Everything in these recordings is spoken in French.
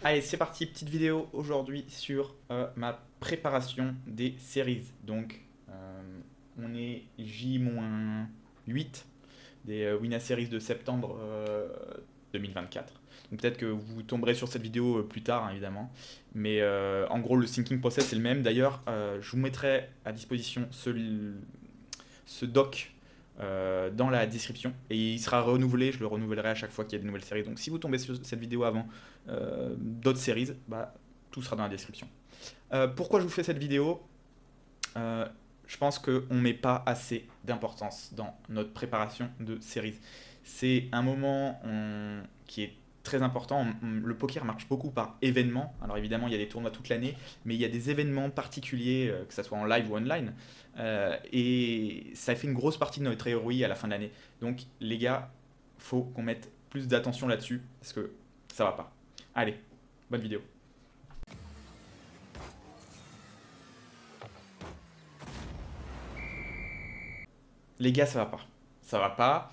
Allez, c'est parti, petite vidéo aujourd'hui sur ma préparation des séries. Donc, on est J-8 des Wina Series de septembre 2024. Donc peut-être que vous tomberez sur cette vidéo plus tard, hein, évidemment. Mais en gros, le thinking process est le même. D'ailleurs, je vous mettrai à disposition ce doc dans la description et il sera renouvelé, je le renouvellerai à chaque fois qu'il y a de nouvelles séries. Donc si vous tombez sur cette vidéo avant d'autres séries, bah, tout sera dans la description. Pourquoi je vous fais cette vidéo? Je pense qu'on ne met pas assez d'importance dans notre préparation de séries. C'est un moment qui est très important. Le poker marche beaucoup par événements. Alors évidemment, il y a des tournois toute l'année, mais il y a des événements particuliers, que ce soit en live ou online. Et ça fait une grosse partie de notre ROI à la fin de l'année. Donc les gars, faut qu'on mette plus d'attention là-dessus, parce que ça va pas. Allez, bonne vidéo. Les gars, ça va pas. Ça va pas.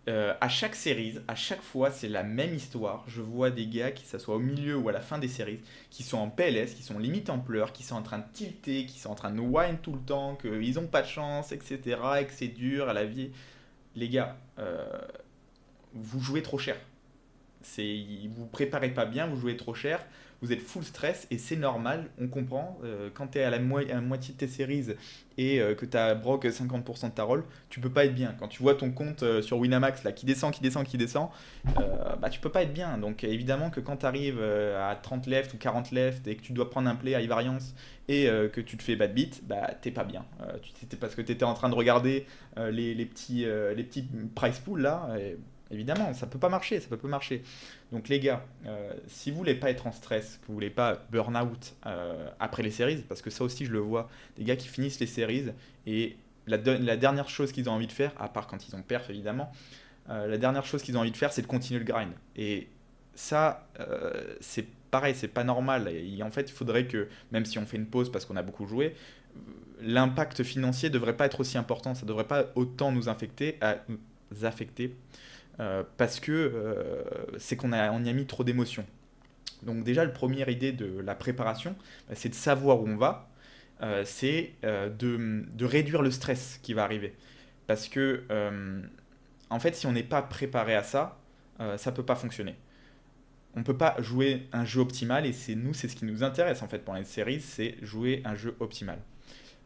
À chaque série, à chaque fois, c'est la même histoire. Je vois des gars, qui ça soit au milieu ou à la fin des séries, qui sont en PLS, qui sont limite en pleurs, qui sont en train de tilter, qui sont en train de whine tout le temps, qu'ils ont pas de chance, etc., et que c'est dur à la vie. Les gars, vous jouez trop cher. Vous préparez pas bien, vous jouez trop cher, vous êtes full stress et c'est normal, on comprend. Quand tu es à à la moitié de tes séries et que tu as broc 50% de ta roll, tu peux pas être bien. Quand tu vois ton compte sur Winamax là, qui descend, qui descend, qui descend, bah, tu peux pas être bien. Donc évidemment que quand tu arrives à 30 left ou 40 left et que tu dois prendre un play à variance et que tu te fais bad beat, bah t'es pas bien. Parce que tu étais en train de regarder les petits price pools là. Évidemment, ça peut pas marcher, ça peut pas marcher. Donc les gars, si vous voulez pas être en stress, que vous voulez pas burn out après les séries, parce que ça aussi je le vois, des gars qui finissent les séries et la dernière chose qu'ils ont envie de faire, à part quand ils ont perf évidemment, la dernière chose qu'ils ont envie de faire c'est de continuer le grind. Et ça, c'est pareil, c'est pas normal. Et en fait, il faudrait que, même si on fait une pause parce qu'on a beaucoup joué, l'impact financier devrait pas être aussi important, ça devrait pas autant nous affecter parce que c'est on y a mis trop d'émotions. Donc déjà, la première idée de la préparation, bah, c'est de savoir où on va, c'est de réduire le stress qui va arriver. Parce que, en fait, si on n'est pas préparé à ça, ça ne peut pas fonctionner. On ne peut pas jouer un jeu optimal, et c'est ce qui nous intéresse en fait pour les séries, c'est jouer un jeu optimal.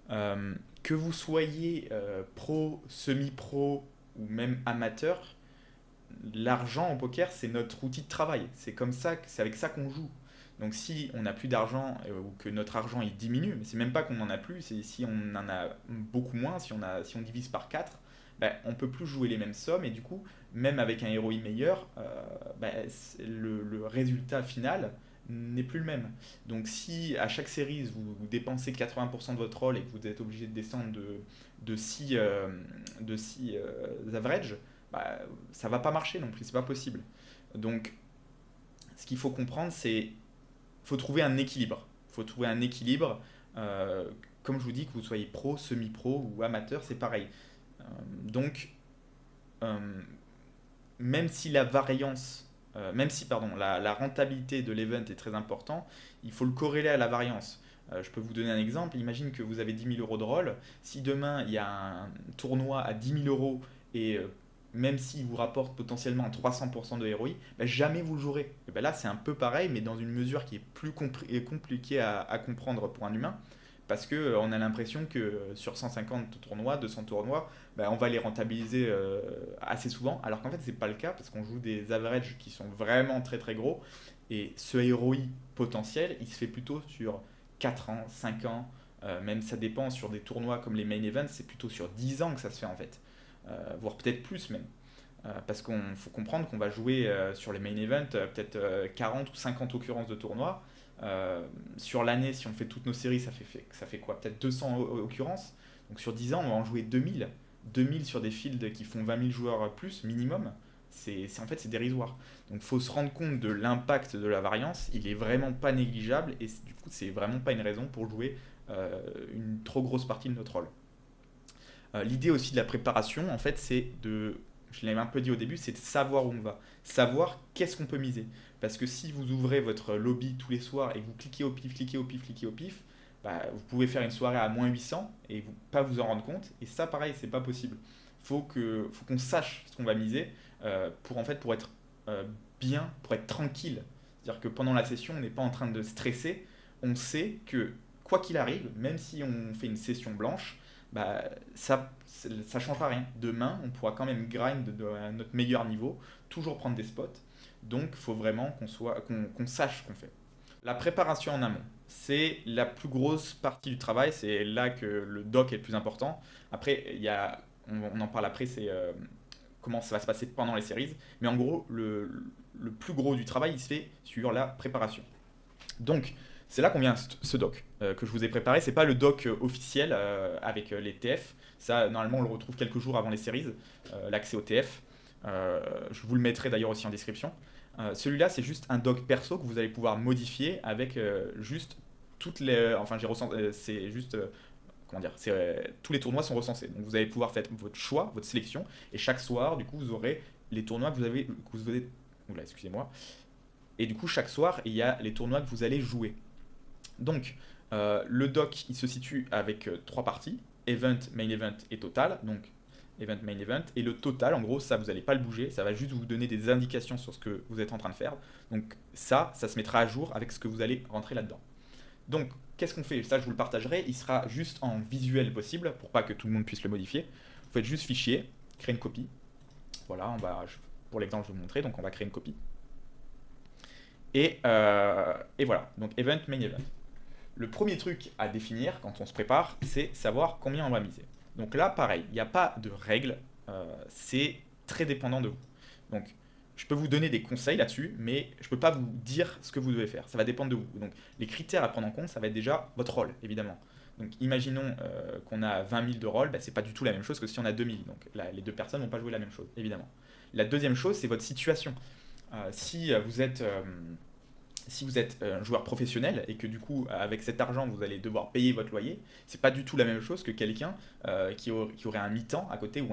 Que vous soyez pro, semi-pro ou même amateur, l'argent en poker, c'est notre outil de travail. C'est comme ça, c'est avec ça qu'on joue. Donc si on n'a plus d'argent ou que notre argent il diminue, mais c'est même pas qu'on n'en a plus, c'est si on en a beaucoup moins, si on divise par 4, ben, on peut plus jouer les mêmes sommes et du coup, même avec un ROI meilleur, ben, le résultat final n'est plus le même. Donc si à chaque série vous dépensez 80% de votre rôle et que vous êtes obligé de descendre de 6 average, bah, ça va pas marcher non plus, c'est pas possible. Donc, ce qu'il faut comprendre, c'est faut trouver un équilibre. Faut trouver un équilibre. euh, Comme je vous dis, que vous soyez pro, semi-pro ou amateur, c'est pareil. Donc, euh, même si la variance, même si pardon, la rentabilité de l'event est très importante, il faut le corréler à la variance. Je peux vous donner un exemple. Imagine que vous avez 10 000 € de roll. Si demain il y a un tournoi à 10 000 € et même s'il vous rapporte potentiellement 300% de ROI, bah, jamais vous le jouerez. Et ben là, c'est un peu pareil, mais dans une mesure qui est plus compliquée à comprendre pour un humain. Parce qu'on a l'impression que sur 150 tournois, 200 tournois, bah, on va les rentabiliser assez souvent, alors qu'en fait c'est pas le cas parce qu'on joue des averages qui sont vraiment très très gros et ce ROI potentiel il se fait plutôt sur 4 ans, 5 ans, même ça dépend sur des tournois comme les main events, c'est plutôt sur 10 ans que ça se fait en fait, voire peut-être plus même. Parce qu'il faut comprendre qu'on va jouer sur les main events peut-être 40 ou 50 occurrences de tournois. Sur l'année, si on fait toutes nos séries, ça fait quoi? Peut-être 200 occurrences. Donc sur 10 ans, on va en jouer 2000. 2000 sur des fields qui font 20 000 joueurs plus minimum. En fait, c'est dérisoire. Donc il faut se rendre compte de l'impact de la variance. Il est vraiment pas négligeable et du coup, c'est vraiment pas une raison pour jouer une trop grosse partie de notre rôle. L'idée aussi de la préparation, en fait, je l'avais un peu dit au début, c'est de savoir où on va, savoir qu'est-ce qu'on peut miser. Parce que si vous ouvrez votre lobby tous les soirs et que vous cliquez au pif, cliquez au pif, cliquez au pif, bah, vous pouvez faire une soirée à moins 800 et vous, pas vous en rendre compte. Et ça, pareil, c'est pas possible. Faut qu'on sache ce qu'on va miser pour, en fait, pour être euh, bien, pour être tranquille. C'est-à-dire que pendant la session, on n'est pas en train de stresser. On sait que quoi qu'il arrive, même si on fait une session blanche, bah, ça changera rien. Demain, on pourra quand même grind à notre meilleur niveau, toujours prendre des spots. Donc, il faut vraiment qu'on sache ce qu'on fait. La préparation en amont, c'est la plus grosse partie du travail. C'est là que le doc est le plus important. Après, on en parle après, c'est comment ça va se passer pendant les séries. Mais en gros, le plus gros du travail, il se fait sur la préparation. Donc, c'est là qu'on vient ce doc que je vous ai préparé. C'est pas le doc officiel avec les TF. Ça, normalement, on le retrouve quelques jours avant les séries, l'accès au TF. Je vous le mettrai d'ailleurs aussi en description. Celui-là, c'est juste un doc perso que vous allez pouvoir modifier avec juste toutes les. Enfin, c'est juste. Comment dire, tous les tournois sont recensés. Donc vous allez pouvoir faire votre choix, votre sélection, et chaque soir, du coup, vous aurez les tournois que vous avez. Oula, excusez-moi. Et du coup, chaque soir, il y a les tournois que vous allez jouer. Donc, le doc, il se situe avec trois parties, Event, Main Event et Total. Donc, Event, Main Event. Et le Total, en gros, ça, vous n'allez pas le bouger. Ça va juste vous donner des indications sur ce que vous êtes en train de faire. Donc, ça se mettra à jour avec ce que vous allez rentrer là-dedans. Donc, qu'est-ce qu'on fait? Ça, je vous le partagerai. Il sera juste en visuel possible pour pas que tout le monde puisse le modifier. Vous faites juste fichier, créer une copie. Voilà, pour l'exemple, je vais vous montrer. Donc, on va créer une copie. Et voilà. Donc, Event, Main Event. Le premier truc à définir quand on se prépare, c'est savoir combien on va miser. Donc là, pareil, il n'y a pas de règle, c'est très dépendant de vous. Donc, je peux vous donner des conseils là-dessus, mais je ne peux pas vous dire ce que vous devez faire. Ça va dépendre de vous. Donc, les critères à prendre en compte, ça va être déjà votre rôle, évidemment. Donc, imaginons qu'on a 20 000 de rôle, bah, c'est pas du tout la même chose que si on a 2000. Donc, là, les deux personnes vont pas jouer la même chose, évidemment. La deuxième chose, c'est votre situation. Si vous êtes un joueur professionnel et que du coup, avec cet argent, vous allez devoir payer votre loyer, c'est pas du tout la même chose que quelqu'un qui aurait un mi-temps à côté ou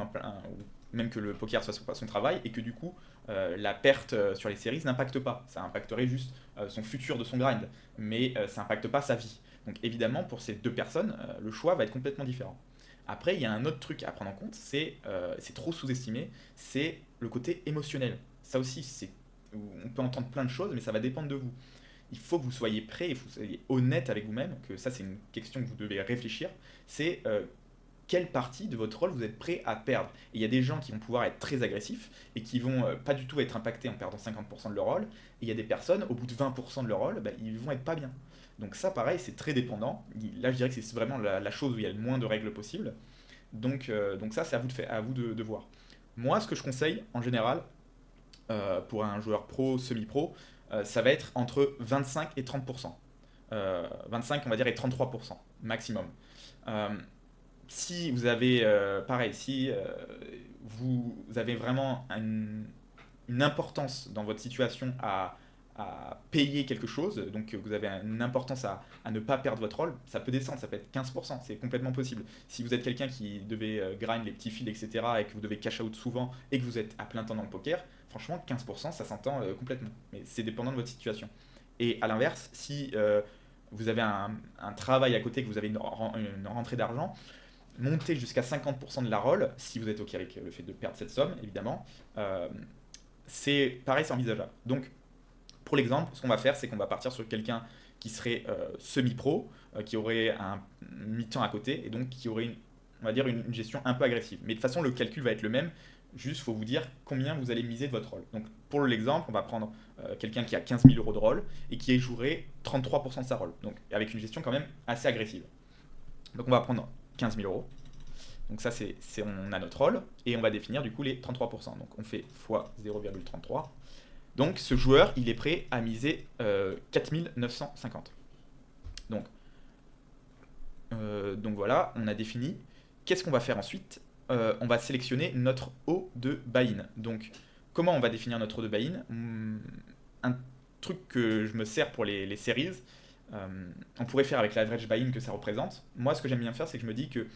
même que le poker soit son travail et que du coup, la perte sur les séries n'impacte pas. Ça impacterait juste son futur de son grind, mais ça n'impacte pas sa vie. Donc évidemment, pour ces deux personnes, le choix va être complètement différent. Après, il y a un autre truc à prendre en compte, c'est trop sous-estimé, c'est le côté émotionnel. Ça aussi, on peut entendre plein de choses, mais ça va dépendre de vous. Il faut que vous soyez prêt et que vous soyez honnête avec vous-même, que ça c'est une question que vous devez réfléchir, c'est quelle partie de votre rôle vous êtes prêt à perdre. Et il y a des gens qui vont pouvoir être très agressifs et qui vont pas du tout être impactés en perdant 50% de leur rôle, et il y a des personnes, au bout de 20% de leur rôle, bah, ils vont être pas bien. Donc ça pareil, c'est très dépendant. Là je dirais que c'est vraiment la chose où il y a le moins de règles possibles. Donc ça c'est à vous de voir. Moi ce que je conseille en général, pour un joueur pro, semi-pro, ça va être entre 25 et 30%. 25, on va dire, et 33% maximum. Euh, Si vous avez, pareil, si vous avez vraiment une importance dans votre situation à payer quelque chose, donc vous avez une importance à ne pas perdre votre rôle, ça peut descendre, ça peut être 15%, c'est complètement possible. Si vous êtes quelqu'un qui devait grind les petits fils, etc., et que vous devez cash out souvent, et que vous êtes à plein temps dans le poker, franchement, 15%, ça s'entend complètement. Mais c'est dépendant de votre situation. Et à l'inverse, si vous avez un travail à côté, que vous avez une rentrée d'argent, montez jusqu'à 50% de la roll, si vous êtes OK avec le fait de perdre cette somme, évidemment. Euh, c'est pareil, c'est envisageable. Donc, pour l'exemple, ce qu'on va faire, c'est qu'on va partir sur quelqu'un qui serait semi-pro, qui aurait un mi-temps à côté, et donc qui aurait, on va dire, une gestion un peu agressive. Mais de toute façon, le calcul va être le même. Juste, il faut vous dire combien vous allez miser de votre rôle. Donc, pour l'exemple, on va prendre quelqu'un qui a 15 000 euros de rôle et qui jouerait 33% de sa rôle. Donc, avec une gestion quand même assez agressive. Donc, on va prendre 15 000 euros. Donc ça, on a notre rôle et on va définir du coup les 33%. Donc on fait x 0,33. Donc ce joueur, il est prêt à miser 4 950. Donc voilà, on a défini. Qu'est-ce qu'on va faire ensuite? On va sélectionner notre haut de buy-in. Donc comment on va définir notre haut de buy-in? Un truc que je me sers pour les series, on pourrait faire avec l'average buy-in que ça représente. Moi, ce que j'aime bien faire, c'est que je me dis que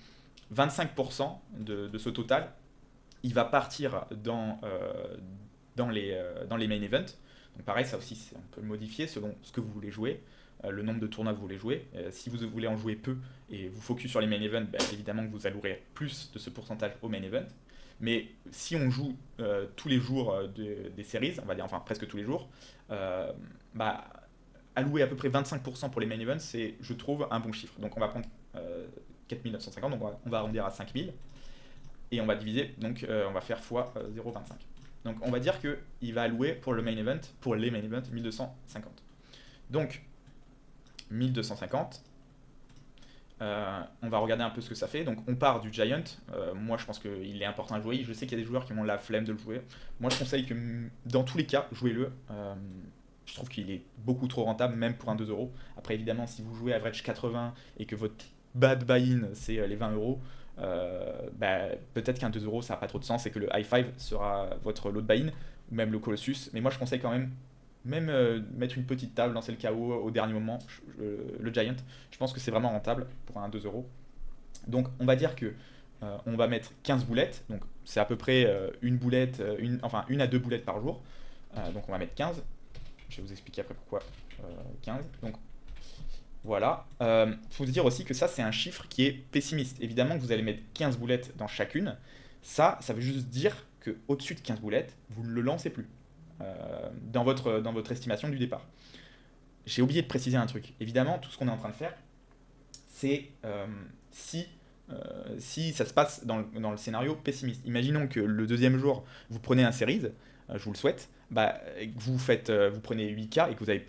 25% de ce total, il va partir dans les main events. Donc pareil, ça aussi, on peut le modifier selon ce que vous voulez jouer, le nombre de tournois que vous voulez jouer. Si vous voulez en jouer peu et vous focus sur les main events, bah, évidemment que vous allouerez plus de ce pourcentage au main event. Mais si on joue tous les jours des séries, on va dire enfin presque tous les jours, bah, allouer à peu près 25% pour les main events, c'est, je trouve, un bon chiffre. Donc on va prendre 4950, donc on va arrondir à 5000, et on va diviser, donc on va faire fois 0,25. Donc on va dire qu'il va allouer pour le main event, pour les main events, 1250. Donc 1250, on va regarder un peu ce que ça fait. Donc on part du Giant. Moi je pense qu'il est important à jouer. Je sais qu'il y a des joueurs qui ont la flemme de le jouer. Moi je conseille que dans tous les cas, jouez-le. Je trouve qu'il est beaucoup trop rentable, même pour un 2€. Après évidemment, si vous jouez average 80 et que votre bad buy-in c'est les 20€, bah, peut-être qu'un 2€ ça n'a pas trop de sens et que le high five sera votre lot de buy-in, ou même le Colossus. Mais moi je conseille quand même mettre une petite table, lancer le KO au dernier moment, le Giant. Je pense que c'est vraiment rentable pour un 2€. Donc on va dire que on va mettre 15 boulettes, donc c'est à peu près une boulette, enfin une à deux boulettes par jour. Donc on va mettre 15. Je vais vous expliquer après pourquoi 15. Donc voilà. Faut se dire aussi que ça, c'est un chiffre qui est pessimiste. Évidemment que vous allez mettre 15 boulettes dans chacune. Ça veut juste dire qu'au-dessus de 15 boulettes, vous ne le lancez plus dans votre estimation du départ. J'ai oublié de préciser un truc. Évidemment, tout ce qu'on est en train de faire, c'est si ça se passe dans le scénario pessimiste. Imaginons que le deuxième jour, vous prenez un series, je vous le souhaite, bah, vous prenez 8K et que vous avez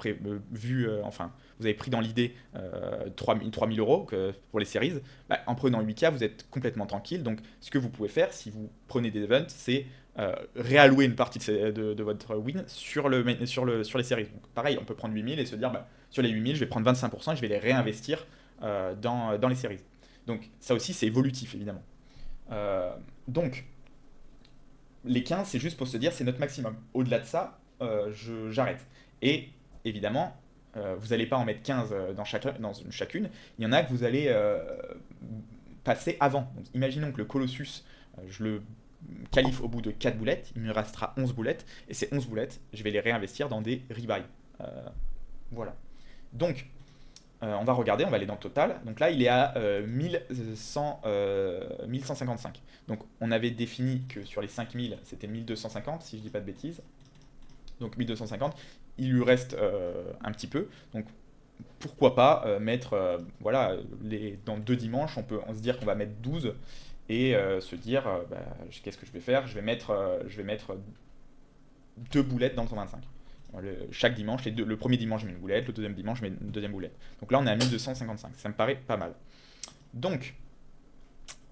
vous avez pris dans l'idée 3000 euros pour les series, bah, en prenant 8K, vous êtes complètement tranquille. Donc, ce que vous pouvez faire, si vous prenez des events, c'est réallouer une partie de votre win sur les séries. Donc, pareil, on peut prendre 8000 et se dire, bah, sur les 8000, je vais prendre 25% et je vais les réinvestir dans les séries. Donc, ça aussi, c'est évolutif, évidemment. Donc, les 15, c'est juste pour se dire, c'est notre maximum. Au-delà de ça, j'arrête. Et évidemment, vous n'allez pas en mettre 15 dans chacune. Il y en a que vous allez passer avant. Donc, imaginons que le Colossus, je le qualifie au bout de 4 boulettes, il me restera 11 boulettes. Et ces 11 boulettes, je vais les réinvestir dans des rebuy. Voilà. Donc, on va regarder, on va aller dans le total. Donc là, il est à 1155. Donc on avait défini que sur les 5000, c'était 1250, si je dis pas de bêtises. Donc 1250, il lui reste un petit peu. Donc pourquoi pas mettre, voilà, dans deux dimanches, on peut se dire qu'on va mettre 12 et se dire, bah, qu'est-ce que je vais faire, je vais mettre deux boulettes dans le 125. Chaque dimanche, le premier dimanche je mets une boulette, le deuxième dimanche je mets une deuxième boulette. Donc là on est à 1255, ça me paraît pas mal. Donc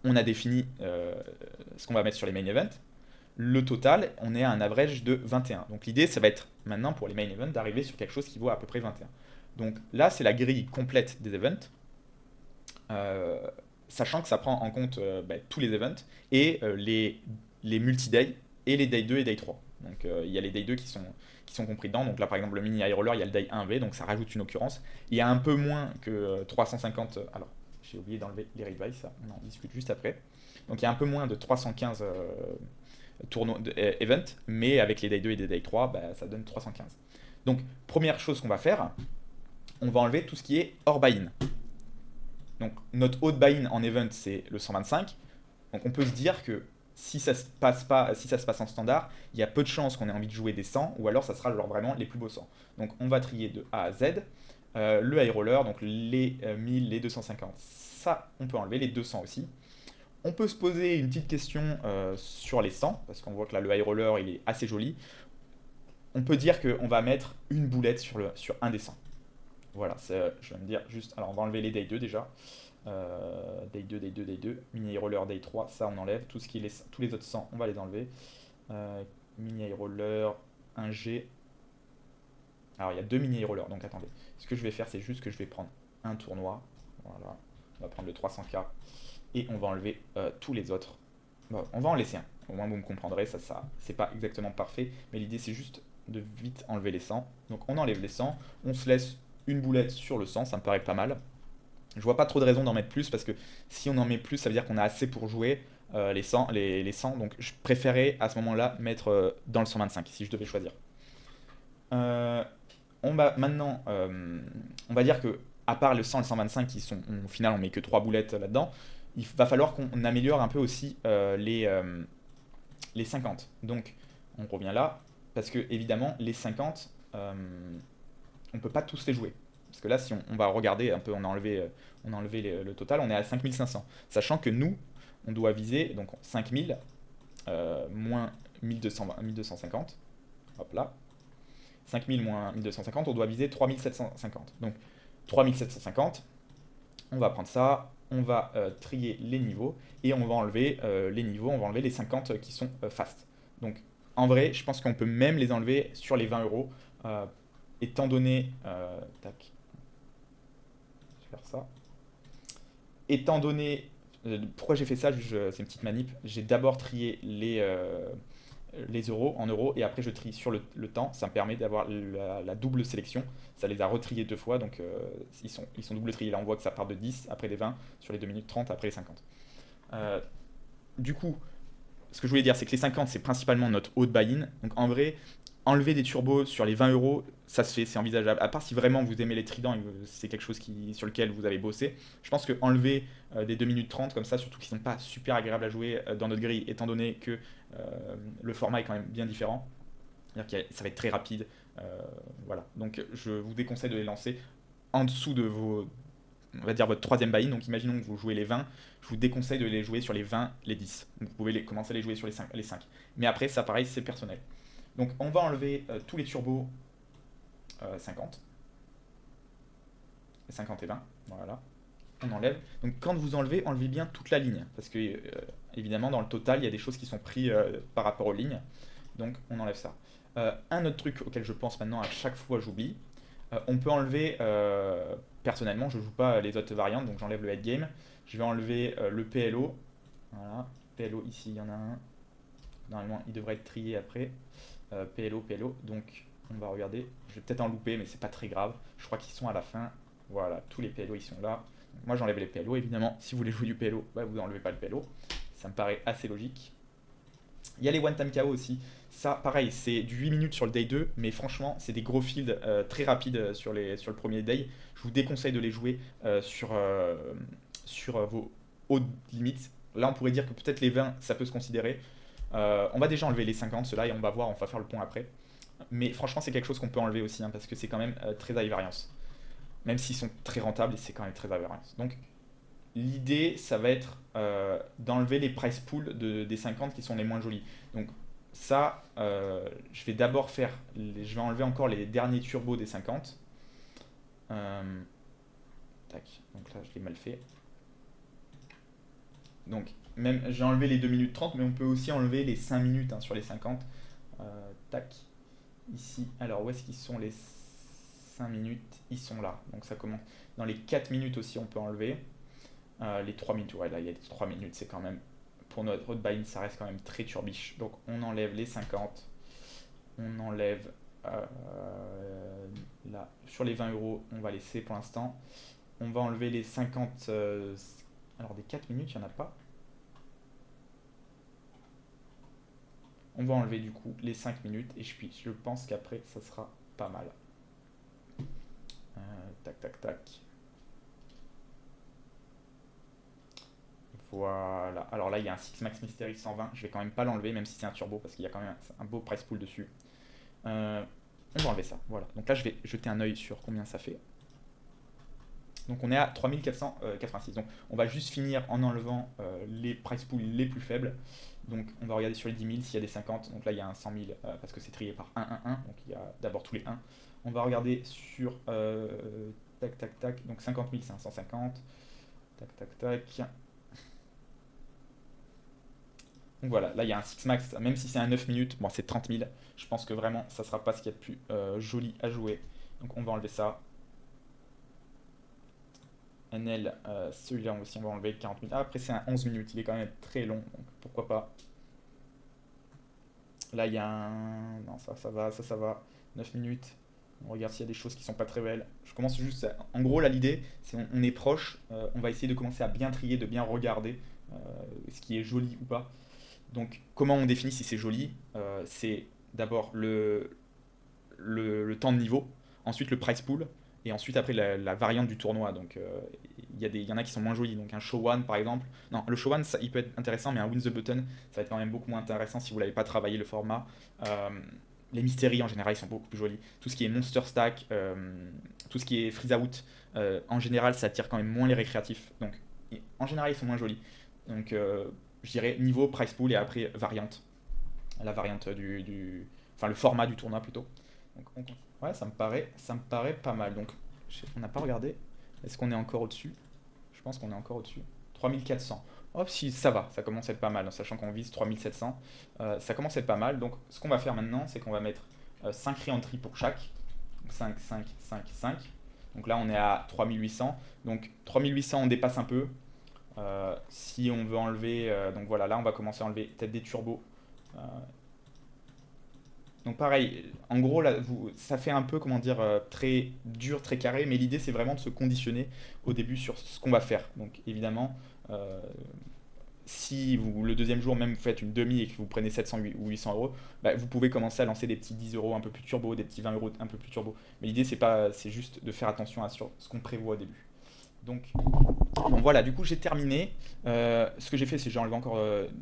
on a défini ce qu'on va mettre sur les main events. Le total, on est à un average de 21. Donc l'idée ça va être maintenant pour les main events d'arriver sur quelque chose qui vaut à peu près 21. Donc là c'est la grille complète des events. Sachant que ça prend en compte tous les events et les multi-day et les day 2 et day 3. Donc il y a les day 2 qui sont compris dedans. Donc là par exemple le mini high roller, il y a le day 1V, donc ça rajoute une occurrence. Il y a un peu moins que 350. Alors j'ai oublié d'enlever les rebuys, ça on en discute juste après. Donc il y a un peu moins de 315 events, mais avec les day 2 et les day 3, bah, ça donne 315. Donc première chose qu'on va faire, on va enlever tout ce qui est hors buy-in. Donc notre haut de buy-in en event c'est le 125. Donc on peut se dire que si ça se passe en standard, il y a peu de chances qu'on ait envie de jouer des 100, ou alors ça sera genre vraiment les plus beaux 100. Donc on va trier de A à Z. Le high roller, donc les 1000, les 250, ça on peut enlever, les 200 aussi. On peut se poser une petite question sur les 100, parce qu'on voit que là le high roller il est assez joli. On peut dire qu'on va mettre une boulette sur un des 100. Voilà, je vais me dire juste. Alors, on va enlever les day 2 déjà. Day 2, day 2, day 2. Mini roller, day 3, ça on enlève. Tous les autres 100, on va les enlever. Mini roller, 1G. Alors, il y a deux mini rollers, donc attendez. Ce que je vais faire, c'est juste que je vais prendre un tournoi. Voilà. On va prendre le 300K. Et on va enlever tous les autres. Bon, on va en laisser un. Au moins, vous me comprendrez. Ça c'est pas exactement parfait. Mais l'idée, c'est juste de vite enlever les 100. Donc, on enlève les 100. On se laisse une boulette sur le 100, ça me paraît pas mal. Je vois pas trop de raison d'en mettre plus parce que si on en met plus, ça veut dire qu'on a assez pour jouer les 100, les 100. Donc je préférais à ce moment-là mettre dans le 125 si je devais choisir. Euh, on va maintenant, on va dire que à part le 100 et le 125 qui sont, au final, on met que 3 boulettes là-dedans, il va falloir qu'on améliore un peu aussi les 50. Donc, on revient là, parce que évidemment, les 50, on peut pas tous les jouer. Parce que là, si on va regarder un peu, on a enlevé le total, on est à 5500. Sachant que nous, on doit viser donc 5000 moins 1220, 1250. Hop là. 5000 moins 1250, on doit viser 3750. Donc 3750, on va prendre ça, on va trier les niveaux et on va enlever les niveaux, on va enlever les 50 qui sont fast. Donc en vrai, je pense qu'on peut même les enlever sur les 20 euros, étant donné. Tac, je vais faire ça. Étant donné. Pourquoi j'ai fait ça, c'est une petite manip. J'ai d'abord trié les euros en euros et après je trie sur le temps. Ça me permet d'avoir la double sélection. Ça les a retriés deux fois, donc ils sont double triés. Là on voit que ça part de 10, après des 20, sur les 2 minutes 30, après les 50. Euh, du coup, ce que je voulais dire, c'est que les 50, c'est principalement notre haut de buy-in. Donc en vrai, enlever des turbos sur les 20 euros, ça se fait, c'est envisageable. À part si vraiment vous aimez les tridents et que c'est quelque chose sur lequel vous avez bossé. Je pense que enlever des 2 minutes 30 comme ça, surtout qu'ils ne sont pas super agréables à jouer dans notre grille, étant donné que le format est quand même bien différent. C'est-à-dire que ça va être très rapide. euh, voilà. Donc je vous déconseille de les lancer en dessous de vos, on va dire votre troisième buy-in. Donc imaginons que vous jouez les 20, je vous déconseille de les jouer sur les 20, les 10. Donc, vous pouvez commencer à les jouer sur les 5. Mais après, ça pareil, c'est personnel. Donc on va enlever tous les turbos 50. 50 et 20. Voilà. On enlève. Donc quand vous enlevez, enlevez bien toute la ligne. Parce que évidemment, dans le total, il y a des choses qui sont prises par rapport aux lignes. Donc on enlève ça. Un autre truc auquel je pense maintenant, à chaque fois j'oublie, on peut enlever, personnellement, je joue pas les autres variantes, donc j'enlève le head game. Je vais enlever le PLO. Voilà, PLO ici, il y en a un. Normalement, il devrait être trié après. PLO, PLO. Donc, on va regarder. Je vais peut-être en louper, mais c'est pas très grave. Je crois qu'ils sont à la fin. Voilà, tous les PLO, ils sont là. Donc, moi, j'enlève les PLO, évidemment. Si vous voulez jouer du PLO, bah, vous n'enlevez pas le PLO. Ça me paraît assez logique. Il y a les one time KO aussi. Ça, pareil, c'est du 8 minutes sur le day 2, mais franchement, c'est des gros fields très rapides sur le premier day. Je vous déconseille de les jouer sur vos hautes limites. Là, on pourrait dire que peut-être les 20, ça peut se considérer. On va déjà enlever les 50, ceux-là, et on va voir, on va faire le pont après. Mais franchement, c'est quelque chose qu'on peut enlever aussi, hein, parce que c'est quand même très high variance. Même s'ils sont très rentables, c'est quand même très high variance. Donc, l'idée, ça va être d'enlever les price pools des 50 qui sont les moins jolis. Donc ça, je vais d'abord je vais enlever encore les derniers turbos des 50. Tac, donc là je l'ai mal fait. Donc même j'ai enlevé les 2 minutes 30, mais on peut aussi enlever les 5 minutes hein, sur les 50. Tac, ici. Alors où est-ce qu'ils sont les 5 minutes? Ils sont là. Donc ça commence. Dans les 4 minutes aussi on peut enlever. Les 3 minutes, ouais, là il y a les 3 minutes, c'est quand même, pour notre road buy-in, ça reste quand même très turbiche. Donc on enlève les 50, on enlève là, sur les 20 euros, on va laisser pour l'instant. On va enlever les 50, alors des 4 minutes, il n'y en a pas. On va enlever du coup les 5 minutes et je pense qu'après ça sera pas mal. Tac, tac, tac. Voilà. Alors là, il y a un Six Max Mystery 120. Je vais quand même pas l'enlever, même si c'est un turbo, parce qu'il y a quand même un beau price pool dessus. Euh, on va enlever ça. Voilà. Donc là, je vais jeter un œil sur combien ça fait. Donc on est à 3486. Donc on va juste finir en enlevant les price pools les plus faibles. Donc on va regarder sur les 10 000 s'il y a des 50. Donc là, il y a un 100 000 parce que c'est trié par 1, 1, 1. Donc il y a d'abord tous les 1. On va regarder sur tac, tac, tac. Donc 50 550. Tac, tac, tac. Donc voilà, là il y a un 6 max, même si c'est un 9 minutes, bon c'est 30 000, je pense que vraiment ça sera pas ce qu'il y a de plus joli à jouer. Donc on va enlever ça. NL, celui-là aussi on va enlever 40 000. Ah, après c'est un 11 minutes, il est quand même très long, donc pourquoi pas. Là il y a un... Non ça va, ça va. 9 minutes. On regarde s'il y a des choses qui sont pas très belles. Je commence juste... En gros là l'idée, c'est on est proche, on va essayer de commencer à bien trier, de bien regarder ce qui est joli ou pas. Donc, comment on définit si c'est joli? C'est d'abord le temps de niveau, ensuite le price pool, et ensuite après la variante du tournoi. Donc il y en a qui sont moins jolis. Donc un show one par exemple. Non, le show one il peut être intéressant, mais un win the button ça va être quand même beaucoup moins intéressant si vous l'avez pas travaillé le format. Euh, les mystéries en général ils sont beaucoup plus jolis. Tout ce qui est monster stack, tout ce qui est freeze out, en général ça attire quand même moins les récréatifs. Donc en général ils sont moins jolis. Donc je dirais niveau price pool et après variante. La variante enfin le format du tournoi plutôt. Donc, ouais, ça me paraît pas mal. Donc, on n'a pas regardé. Est-ce qu'on est encore au-dessus? Je pense qu'on est encore au-dessus. 3400. Hop, si, ça va, ça commence à être pas mal, en sachant qu'on vise 3700. Ça commence à être pas mal. Donc, ce qu'on va faire maintenant, c'est qu'on va mettre 5 re-entry pour chaque. Donc, 5, 5, 5, 5. Donc là, on est à 3800. Donc, 3800, on dépasse un peu. Si on veut enlever. Donc voilà, là, on va commencer à enlever peut-être des turbos. Euh, donc pareil, en gros, là, ça fait un peu, comment dire, très dur, très carré, mais l'idée c'est vraiment de se conditionner au début sur ce qu'on va faire. Donc évidemment, euh, si vous, le deuxième jour même vous faites une demi et que vous prenez 700 ou 800 euros, bah, vous pouvez commencer à lancer des petits 10 euros un peu plus turbo, des petits 20 euros un peu plus turbo. Mais l'idée c'est juste de faire attention à ce qu'on prévoit au début. Donc, bon voilà, du coup j'ai terminé. Ce que j'ai fait, c'est que j'ai enlevé encore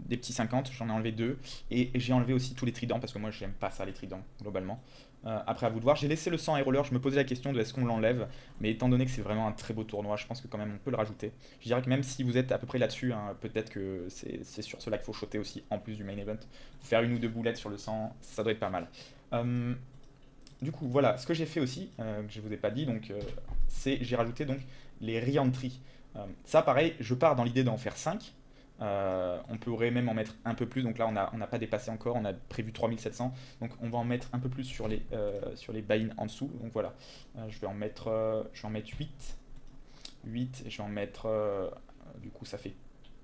des petits 50, j'en ai enlevé deux. Et j'ai enlevé aussi tous les tridents, parce que moi j'aime pas ça les tridents, globalement. Après à vous de voir, j'ai laissé le 100 air roller, je me posais la question de est-ce qu'on l'enlève. Mais étant donné que c'est vraiment un très beau tournoi, je pense que quand même on peut le rajouter. Je dirais que même si vous êtes à peu près là-dessus, hein, peut-être que c'est sur cela qu'il faut shotter aussi, en plus du main event. Faire une ou deux boulettes sur le 100, ça doit être pas mal. Euh, du coup, voilà, ce que j'ai fait aussi, que je vous ai pas dit, donc, c'est j'ai rajouté donc les re-entry. Ça, pareil, je pars dans l'idée d'en faire 5. On pourrait même en mettre un peu plus, donc là on n'a pas dépassé encore, on a prévu 3700, donc on va en mettre un peu plus sur les buy-in en dessous. Donc voilà, je vais en mettre 8 et je vais en mettre, du coup ça fait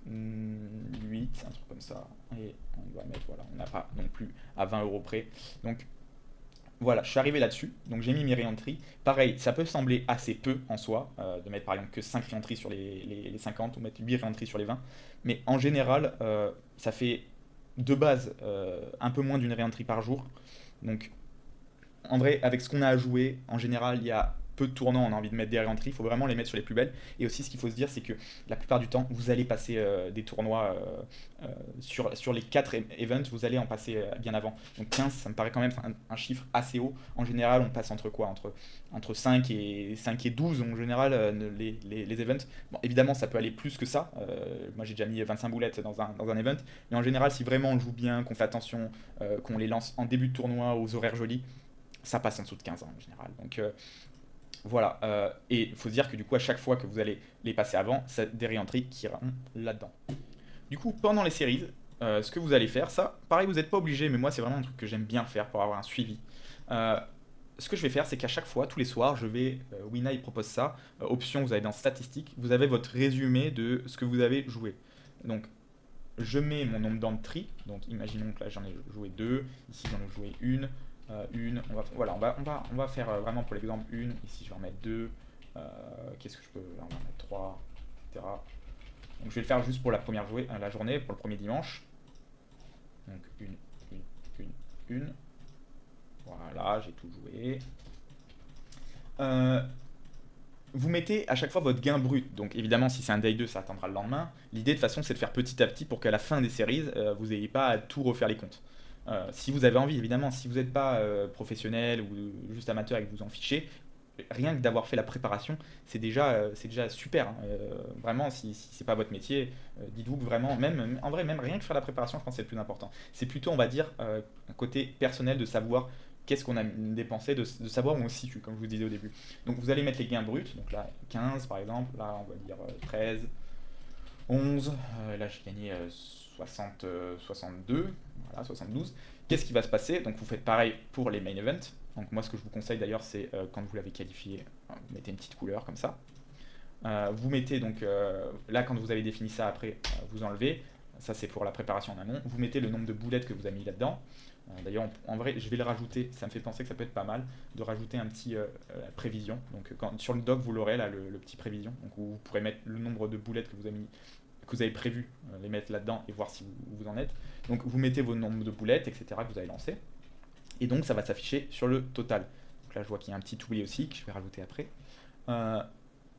8, un truc comme ça, et on va mettre, voilà, on n'a pas non plus à 20 euros près. Donc voilà, je suis arrivé là-dessus, donc j'ai mis mes re-entry. Pareil, ça peut sembler assez peu en soi, de mettre par exemple que 5 re-entry sur les 50 ou mettre 8 re-entry sur les 20, mais en général, ça fait de base un peu moins d'une re-entry par jour. Donc en vrai, avec ce qu'on a à jouer, en général, il y a peu de tournants, on a envie de mettre des re-entry, il faut vraiment les mettre sur les plus belles. Et aussi, ce qu'il faut se dire, c'est que la plupart du temps, vous allez passer des tournois sur les 4 events, vous allez en passer bien avant. Donc 15, ça me paraît quand même un chiffre assez haut. En général, on passe entre quoi entre 5 et 12 en général, les events. Bon, évidemment, ça peut aller plus que ça. Moi, j'ai déjà mis 25 boulettes dans un event. Mais en général, si vraiment on joue bien, qu'on fait attention, qu'on les lance en début de tournoi aux horaires jolis, ça passe en dessous de 15 ans en général. Donc voilà. Et il faut se dire que du coup, à chaque fois que vous allez les passer avant, c'est des re-entries qui iront là-dedans. Du coup, pendant les séries, ce que vous allez faire, ça, pareil, vous n'êtes pas obligé, mais moi, c'est vraiment un truc que j'aime bien faire pour avoir un suivi. Euh, Ce que je vais faire, c'est qu'à chaque fois, tous les soirs, je vais. Wina, il propose ça. Option, vous allez dans statistiques, vous avez votre résumé de ce que vous avez joué. Donc, je mets mon nombre d'entries. Donc, imaginons que là, j'en ai joué deux. Ici, j'en ai joué une. Une. Voilà, on va faire vraiment pour l'exemple une. Ici, je vais en mettre deux. Qu'est-ce que je peux. Là, on va en mettre trois, etc. Donc je vais le faire juste pour la première la journée, pour le premier dimanche. Donc une. Voilà, j'ai tout joué. Euh, Vous mettez à chaque fois votre gain brut. Donc évidemment, si c'est un day 2, ça attendra le lendemain. L'idée de toute façon, c'est de faire petit à petit pour qu'à la fin des séries, vous n'ayez pas à tout refaire les comptes. Si vous avez envie, évidemment, si vous n'êtes pas professionnel ou juste amateur et que vous en fichez, rien que d'avoir fait la préparation, c'est déjà super, hein. Vraiment, si c'est pas votre métier, dites-vous que vraiment, même en vrai, même rien que faire la préparation, je pense que c'est le plus important. C'est plutôt, on va dire, un côté personnel de savoir qu'est-ce qu'on a dépensé, de savoir où on se situe, comme je vous disais au début. Donc vous allez mettre les gains bruts, donc là 15 par exemple, là on va dire 13, 11, là j'ai gagné 60, 62, voilà 72. Qu'est-ce qui va se passer? Donc vous faites pareil pour les main events. Donc moi ce que je vous conseille d'ailleurs c'est quand vous l'avez qualifié, vous mettez une petite couleur comme ça. Vous mettez donc là quand vous avez défini ça après, vous enlevez. Ça c'est pour la préparation en amont. Vous mettez le nombre de boulettes que vous avez mis là-dedans. D'ailleurs en vrai je vais le rajouter, ça me fait penser que ça peut être pas mal de rajouter un petit prévision. Donc sur le doc vous l'aurez là le petit prévision. Donc vous pourrez mettre le nombre de boulettes que vous avez prévu les mettre là-dedans et voir si vous en êtes. Donc vous mettez vos nombres de boulettes, etc. que vous avez lancé. Et donc ça va s'afficher sur le total. Donc là je vois qu'il y a un petit oubli aussi que je vais rajouter après. Euh,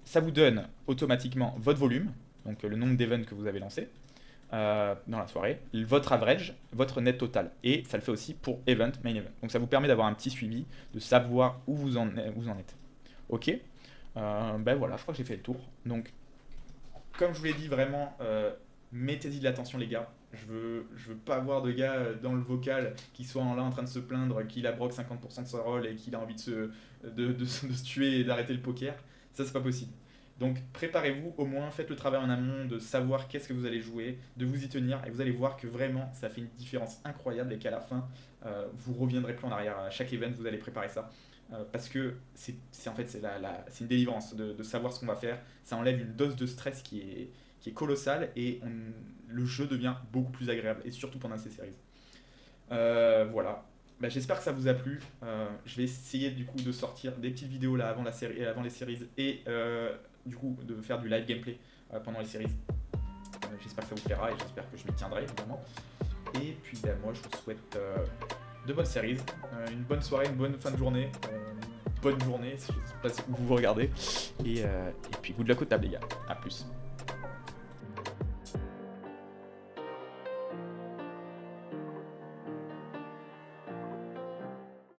Ça vous donne automatiquement votre volume, donc le nombre d'events que vous avez lancé dans la soirée, votre average, votre net total. Et ça le fait aussi pour event, main event. Donc ça vous permet d'avoir un petit suivi, de savoir où vous en êtes. Ok. Ben voilà, je crois que j'ai fait le tour. Donc, comme je vous l'ai dit, vraiment, mettez-y de l'attention, les gars. Je veux pas avoir de gars dans le vocal qui soit là en train de se plaindre qu'il a broc 50% de sa rôle et qu'il a envie de se tuer et d'arrêter le poker. Ça, c'est pas possible. Donc, préparez-vous, au moins, faites le travail en amont de savoir qu'est-ce que vous allez jouer, de vous y tenir, et vous allez voir que vraiment, ça fait une différence incroyable et qu'à la fin, vous reviendrez plus en arrière. À chaque event, vous allez préparer ça. Parce que en fait, c'est une délivrance de savoir ce qu'on va faire. Ça enlève une dose de stress qui est colossale et le jeu devient beaucoup plus agréable, et surtout pendant ces séries. Voilà. Bah, j'espère que ça vous a plu. Je vais essayer du coup de sortir des petites vidéos là avant la série, avant les séries et du coup de faire du live gameplay pendant les séries. J'espère que ça vous plaira et j'espère que je m'y tiendrai évidemment. Et puis bah, moi je vous souhaite de bonnes séries, une bonne soirée, une bonne fin de journée, une bonne journée, je sais pas si vous regardez. Et puis good luck au table les gars. À plus.